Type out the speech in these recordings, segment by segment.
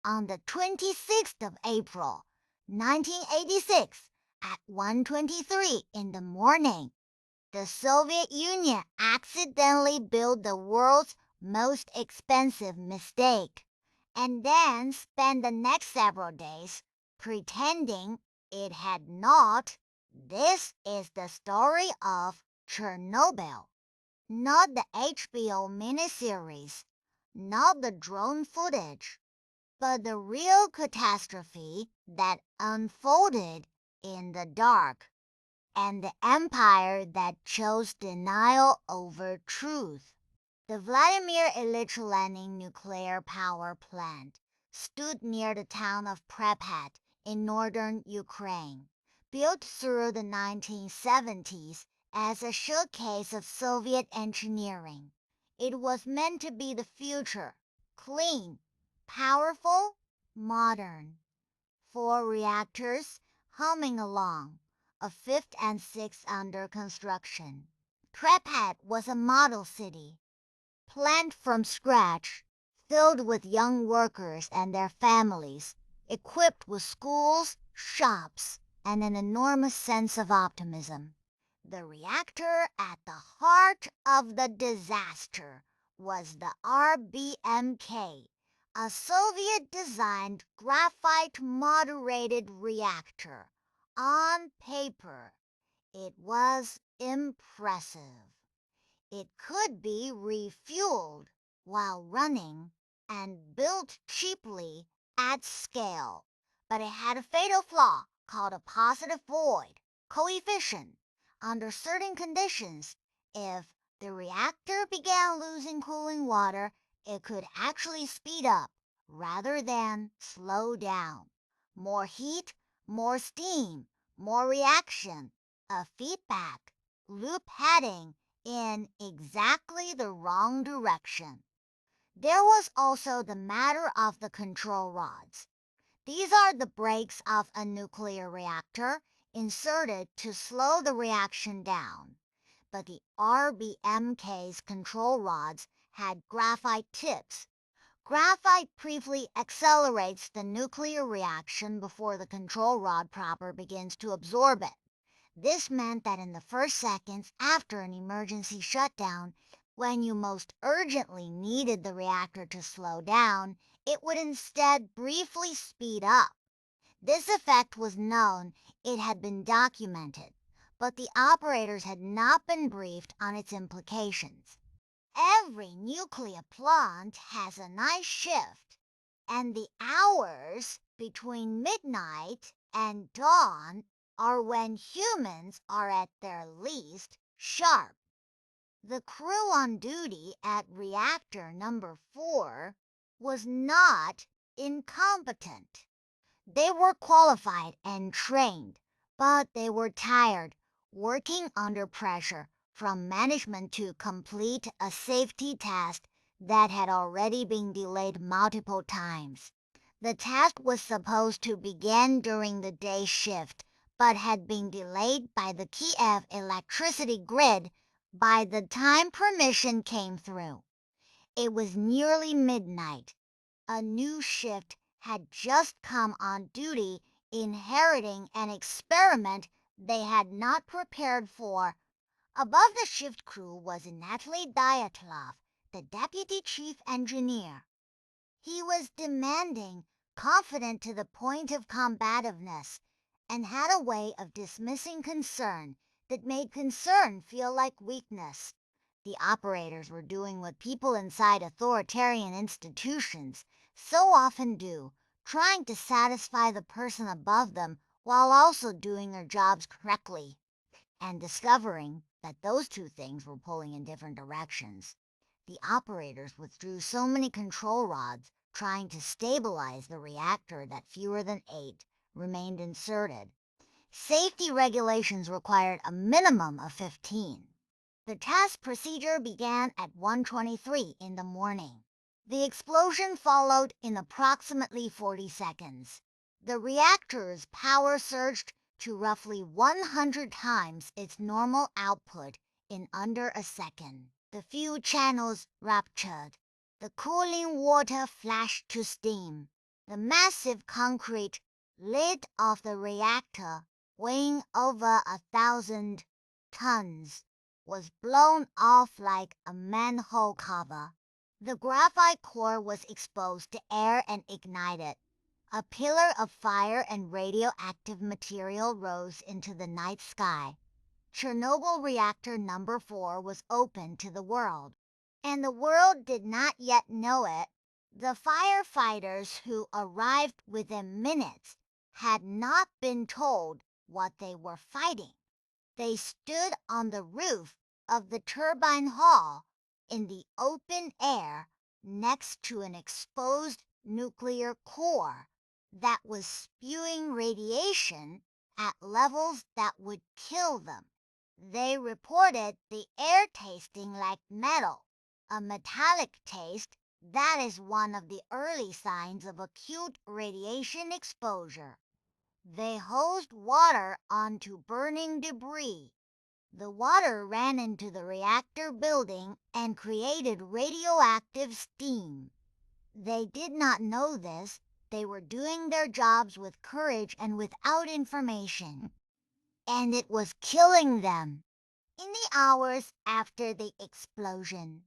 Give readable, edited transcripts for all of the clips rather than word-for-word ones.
on the 26th of April, 1986, at 1:23 in the morning, the Soviet Union accidentally built the world's most expensive mistake, and then spent the next several days pretending it had not. This is the story of Chernobyl, not the HBO miniseries, not the drone footage, but the real catastrophe that unfolded in the dark, and the empire that chose denial over truth. The Vladimir Ilyich Lenin nuclear power plant stood near the town of Pripyat in northern Ukraine, built through the 1970s as a showcase of Soviet engineering. It was meant to be the future, clean, powerful, modern. 4 reactors humming along, a fifth and sixth under construction. Pripyat was a model city, planned from scratch, filled with young workers and their families, equipped with schools, shops, and an enormous sense of optimism. The reactor at the heart of the disaster was the RBMK, a Soviet-designed graphite-moderated reactor. On paper, it was impressive. It could be refueled while running and built cheaply at scale, but it had a fatal flaw called a positive void coefficient. Under certain conditions, if the reactor began losing cooling water, it could actually speed up rather than slow down. More heat, more steam, more reaction, a feedback loop heading in exactly the wrong direction. There was also the matter of the control rods. These are the brakes of a nuclear reactor inserted to slow the reaction down. But the RBMK's control rods had graphite tips. Graphite briefly accelerates the nuclear reaction before the control rod proper begins to absorb it. This meant that in the first seconds after an emergency shutdown, when you most urgently needed the reactor to slow down, it would instead briefly speed up. This effect was known, it had been documented, but the operators had not been briefed on its implications. Every nuclear plant has a night shift, and the hours between midnight and dawn are when humans are at their least sharp. The crew on duty at reactor number 4 was not incompetent. They were qualified and trained, but they were tired, working under pressure from management to complete a safety test that had already been delayed multiple times. The test was supposed to begin during the day shift, but had been delayed by the Kiev electricity grid by the time permission came through. It was nearly midnight. A new shift had just come on duty, inheriting an experiment they had not prepared for. Above the shift crew was Anatoly Dyatlov, the deputy chief engineer. He was demanding, confident to the point of combativeness, and had a way of dismissing concern that made concern feel like weakness. The operators were doing what people inside authoritarian institutions so often do, trying to satisfy the person above them while also doing their jobs correctly, and discovering that those two things were pulling in different directions. The operators withdrew so many control rods trying to stabilize the reactor that fewer than 8 remained inserted. Safety regulations required a minimum of 15. The test procedure began at 1:23 in the morning. The explosion followed in approximately 40 seconds. The reactor's power surged to roughly 100 times its normal output in under a second. The fuel channels ruptured. The cooling water flashed to steam. The massive concrete lid of the reactor, weighing over 1,000 tons, was blown off like a manhole cover. The graphite core was exposed to air and ignited. A pillar of fire and radioactive material rose into the night sky. Chernobyl reactor number 4 was open to the world, and the world did not yet know it. The firefighters who arrived within minutes had not been told what they were fighting. They stood on the roof of the turbine hall in the open air next to an exposed nuclear core that was spewing radiation at levels that would kill them. They reported the air tasting like metal, a metallic taste that is one of the early signs of acute radiation exposure. They hosed water onto burning debris. The water ran into the reactor building and created radioactive steam. They did not know this. They were doing their jobs with courage and without information. And it was killing them. In the hours after the explosion,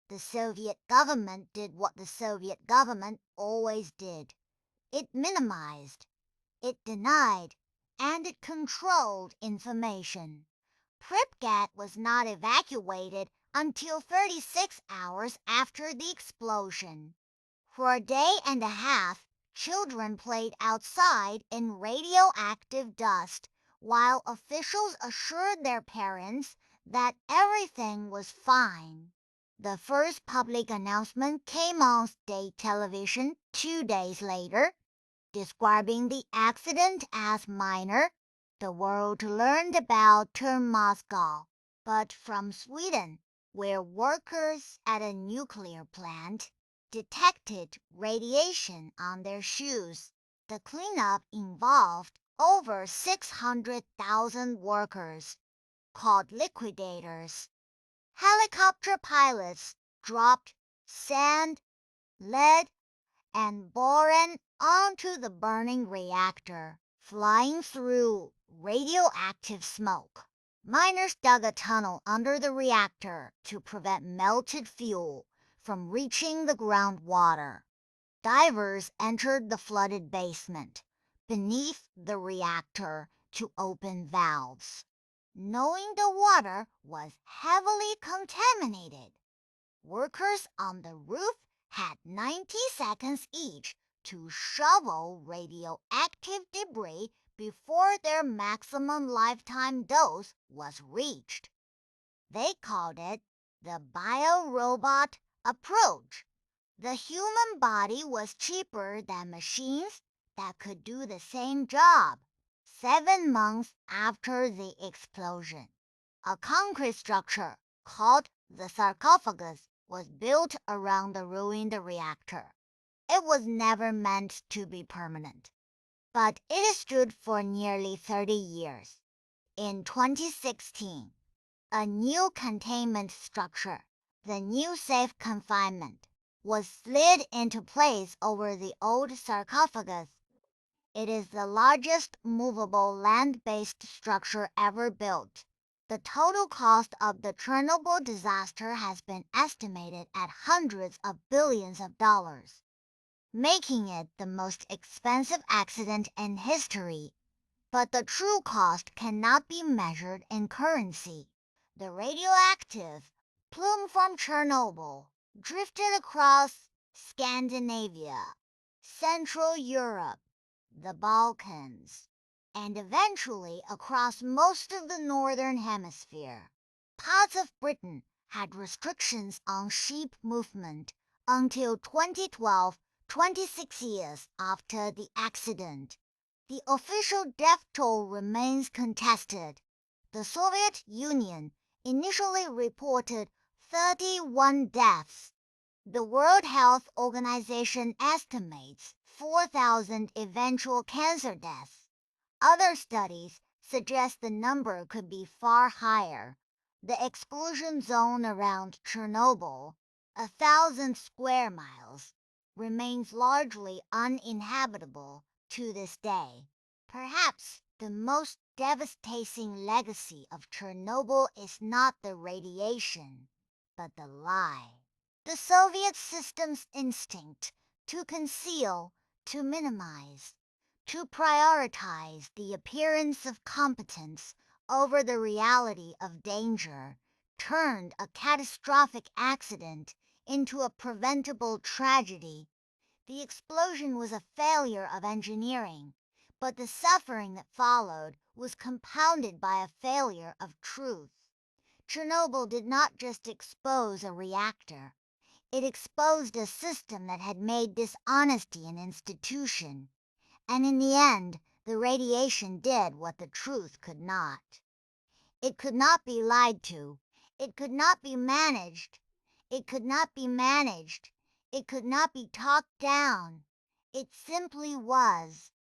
the Soviet government did what the Soviet government always did. It minimized, it denied, and it controlled information. Pripyat was not evacuated until 36 hours after the explosion. For a day and a half, children played outside in radioactive dust, while officials assured their parents that everything was fine. The first public announcement came on state television 2 days later, describing the accident as minor. The world learned about Moscow, but from Sweden, where workers at a nuclear plant detected radiation on their shoes. The cleanup involved over 600,000 workers, called liquidators. Helicopter pilots dropped sand, lead, and boron onto the burning reactor, flying through radioactive smoke. Miners dug a tunnel under the reactor to prevent melted fuel from reaching the groundwater. Divers entered the flooded basement beneath the reactor to open valves, knowing the water was heavily contaminated. Workers on the roof had 90 seconds each to shovel radioactive debris before their maximum lifetime dose was reached. They called it the biorobot approach. The human body was cheaper than machines that could do the same job. 7 months after the explosion, a concrete structure called the sarcophagus was built around the ruined reactor. It was never meant to be permanent, but it stood for nearly 30 years. In 2016, a new containment structure, the new safe confinement, was slid into place over the old sarcophagus. It is the largest movable land-based structure ever built. The total cost of the Chernobyl disaster has been estimated at hundreds of billions of dollars, making it the most expensive accident in history. But the true cost cannot be measured in currency. The radioactive plume from Chernobyl drifted across Scandinavia, Central Europe, the Balkans, and eventually across most of the Northern Hemisphere. Parts of Britain had restrictions on sheep movement until 2012, 26 years after the accident. The official death toll remains contested. The Soviet Union initially reported 31 deaths. The World Health Organization estimates 4,000 eventual cancer deaths. Other studies suggest the number could be far higher. The exclusion zone around Chernobyl, 1,000 square miles, remains largely uninhabitable to this day. Perhaps the most devastating legacy of Chernobyl is not the radiation, but the lie. The Soviet system's instinct to conceal, to minimize, to prioritize the appearance of competence over the reality of danger turned a catastrophic accident into a preventable tragedy. The explosion was a failure of engineering, but the suffering that followed was compounded by a failure of truth. Chernobyl did not just expose a reactor, it exposed a system that had made dishonesty an institution, and in the end, the radiation did what the truth could not. It could not be lied to. It could not be managed. It could not be managed. It could not be talked down. It simply was.